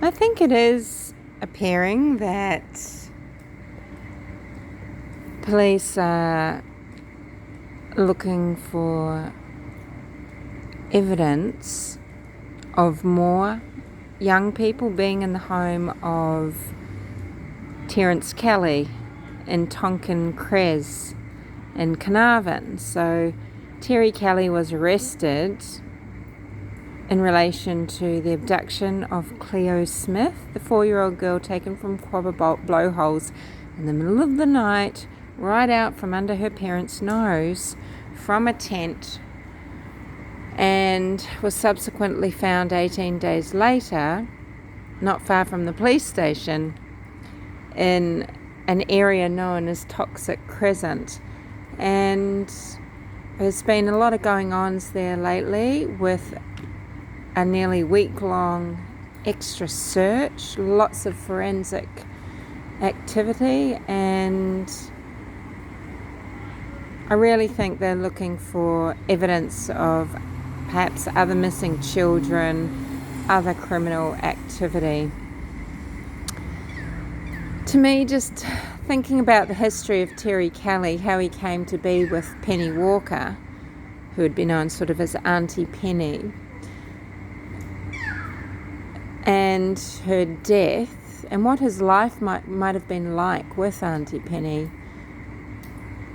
I think it is appearing that police are looking for evidence of more young people being in the home of Terence Kelly in Tonkin Cres in Carnarvon. So Terry Kelly was arrested in relation to the abduction of Cleosmith, the 4-year-old girl taken from Quabba blowholes in the middle of the night, right out from under her parents' nose, from a tent, and was subsequently found 18 days later, not far from the police station, in an area known as Toxic Crescent. And there's been a lot of going-ons there lately with a nearly week-long extra search, lots of forensic activity, and I really think they're looking for evidence of perhaps other missing children, other criminal activity. To me, just thinking about the history of Terry Kelly, how he came to be with Penny Walker, who had been known sort of as Auntie Penny, and her death, and what his life might have been like with Auntie Penny,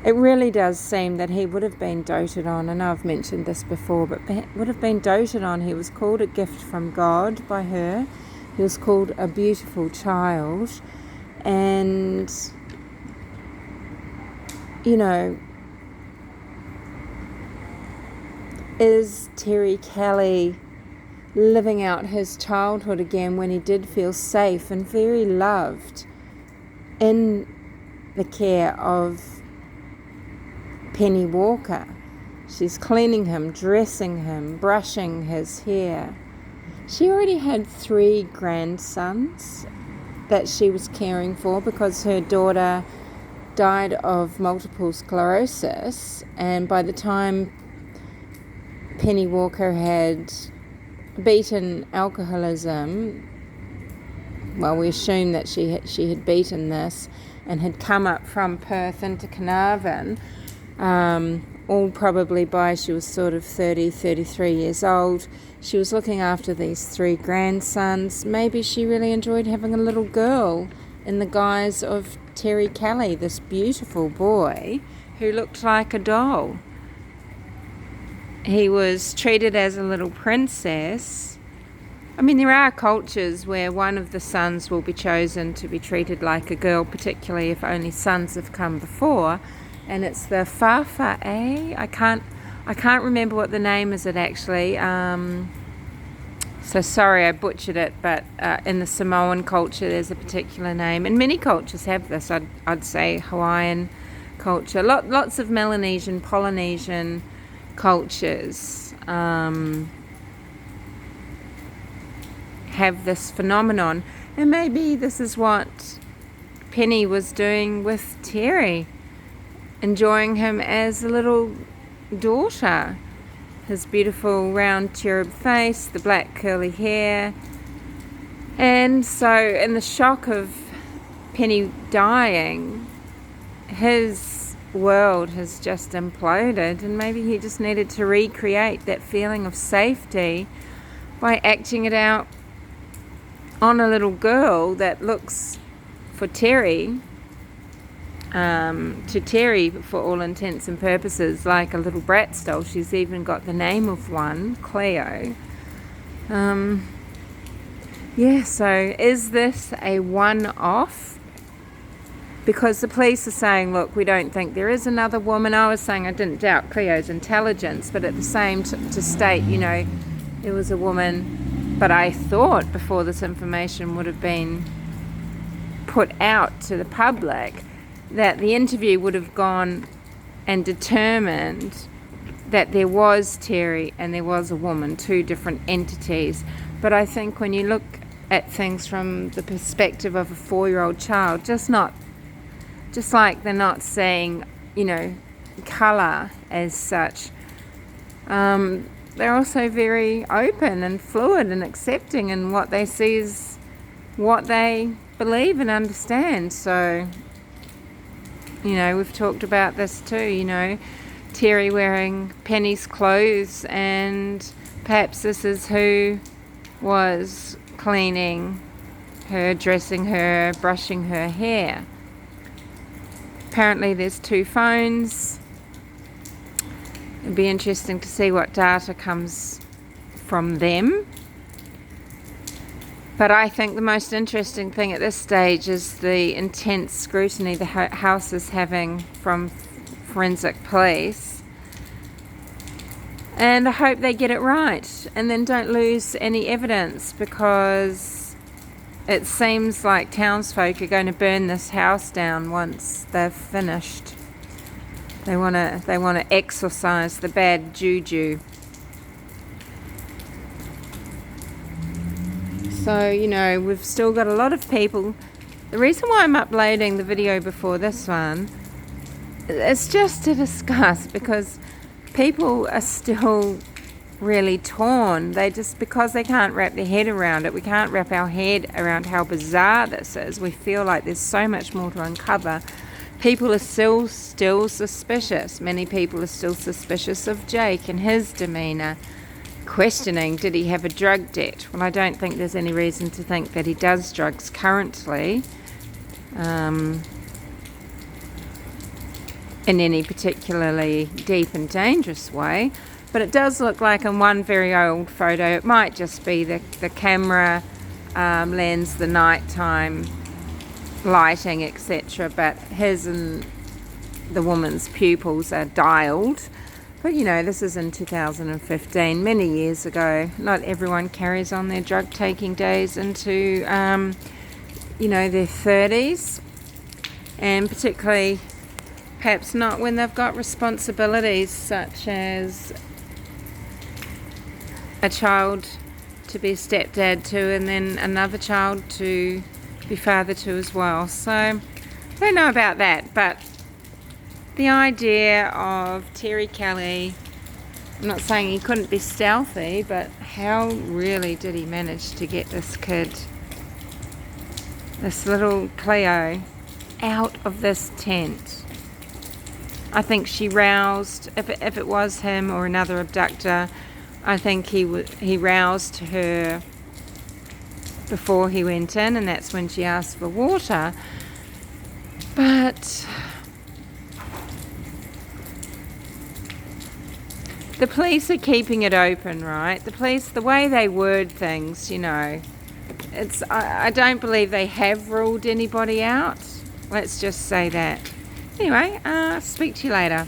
it really does seem that he would have been doted on. I know I've mentioned this before, but would have been doted on. He was called a gift from God by her. He was called a beautiful child. And, you know, is Terry Kelly living out his childhood again when he did feel safe and very loved in the care of Penny Walker? She's cleaning him, dressing him, brushing his hair. She already had 3 grandsons that she was caring for because her daughter died of multiple sclerosis, and by the time Penny Walker had beaten alcoholism, well, we assume that she had beaten this and had come up from Perth into Carnarvon, all probably by she was sort of 30, 33 years old. She was looking after these 3 grandsons. Maybe she really enjoyed having a little girl in the guise of Terry Kelly, this beautiful boy who looked like a doll. He was treated as a little princess. I mean, there are cultures where one of the sons will be chosen to be treated like a girl, particularly if only sons have come before. And it's the Fa'afa'e. I can't remember what the name is it actually. So sorry I butchered it, but in the Samoan culture there's a particular name. And many cultures have this. I'd say Hawaiian culture. Lots of Melanesian, Polynesian cultures have this phenomenon. And maybe this is what Penny was doing with Terry, enjoying him as a little daughter. His beautiful round cherub face, the black curly hair. And so in the shock of Penny dying, his world has just imploded, and maybe he just needed to recreate that feeling of safety by acting it out on a little girl that looks for Terry, to Terry, for all intents and purposes, like a little Bratz doll. She's even got the name of one, Cleo. So is this a one-off? Because the police are saying, look, we don't think there is another woman. I was saying I didn't doubt Cleo's intelligence, but at the same to state, you know, there was a woman. But I thought before this information would have been put out to the public, that the interview would have gone and determined that there was Terry and there was a woman, 2 different entities. But I think when you look at things from the perspective of a 4-year-old child, just like they're not seeing, you know, colour as such, they're also very open and fluid and accepting, and what they see is what they believe and understand. So, you know, we've talked about this too, you know, Terry wearing Penny's clothes, and perhaps this is who was cleaning her, dressing her, brushing her hair. Apparently there's 2 phones. It'd be interesting to see what data comes from them. But I think the most interesting thing at this stage is the intense scrutiny the house is having from forensic police. And I hope they get it right and then don't lose any evidence, because it seems like townsfolk are going to burn this house down once they've finished. They want to exorcise the bad juju. So, you know, we've still got a lot of people. The reason why I'm uploading the video before this one is just to discuss, because people are still really torn. Because they can't wrap their head around it. We can't wrap our head around how bizarre this is. We feel like there's so much more to uncover. People are still suspicious. Many people are still suspicious of Jake and his demeanour. Questioning, did he have a drug debt? Well, I don't think there's any reason to think that he does drugs currently in any particularly deep and dangerous way. But it does look like in one very old photo, it might just be the camera lens, the nighttime lighting, etc. But his and the woman's pupils are dialed. But, you know, this is in 2015, many years ago. Not everyone carries on their drug-taking days into, you know, their 30s. And particularly, perhaps not when they've got responsibilities such as a child to be a stepdad to, and then another child to be father to as well. So, I don't know about that, but the idea of Terry Kelly, I'm not saying he couldn't be stealthy, but how really did he manage to get this kid, this little Cleo, out of this tent? I think she roused, if it was him or another abductor, I think he roused her before he went in, and that's when she asked for water. But the police are keeping it open, right? The police, the way they word things, you know, I don't believe they have ruled anybody out. Let's just say that. Anyway, speak to you later.